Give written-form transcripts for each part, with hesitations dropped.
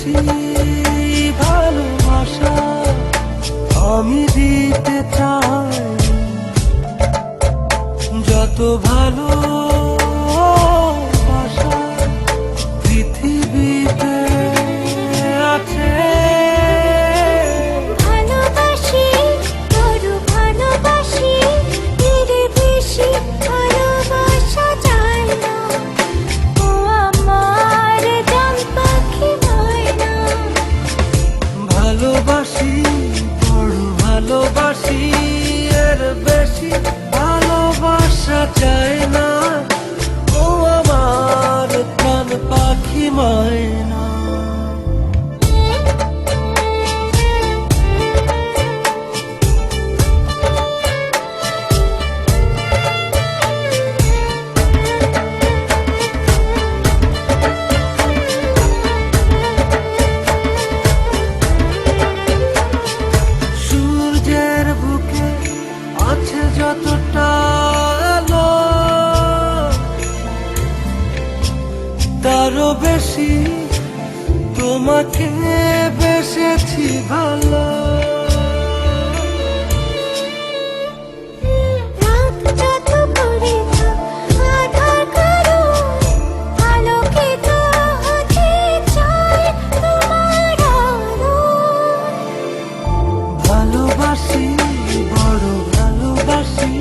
বেশি ভালোবাসা আমি দিতে চাই। যত ভালোবাসা পৃথিবীতে আছে, ভালোবাসি বড় ভালোবাসি, এর বেশি ভালোবাসা যায় না। ও আমার জান পাখি ময়না। ভালোবাসি বড় ভালোবাসি, এর বেশি ভালোবাসা চায় না। ও আমার প্রাণ পাখি ময়না। সূর্যের বুকে আছে যতটা আলো, তারও বেশি তোমাকে বেসেছি ভালো। রাত যত করে থাক আধার করো, আলোকিত হতে চাই তোমার আলো। ভালোবাসি বড় ভালোবাসি,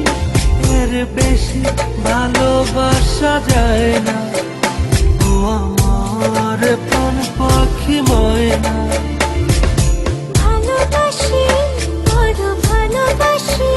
এর বেশি ভালোবাসা যায় না। ও আমার প্রাণ পাখি ময়না। ভালোবাসি বড় ভালোবাসি,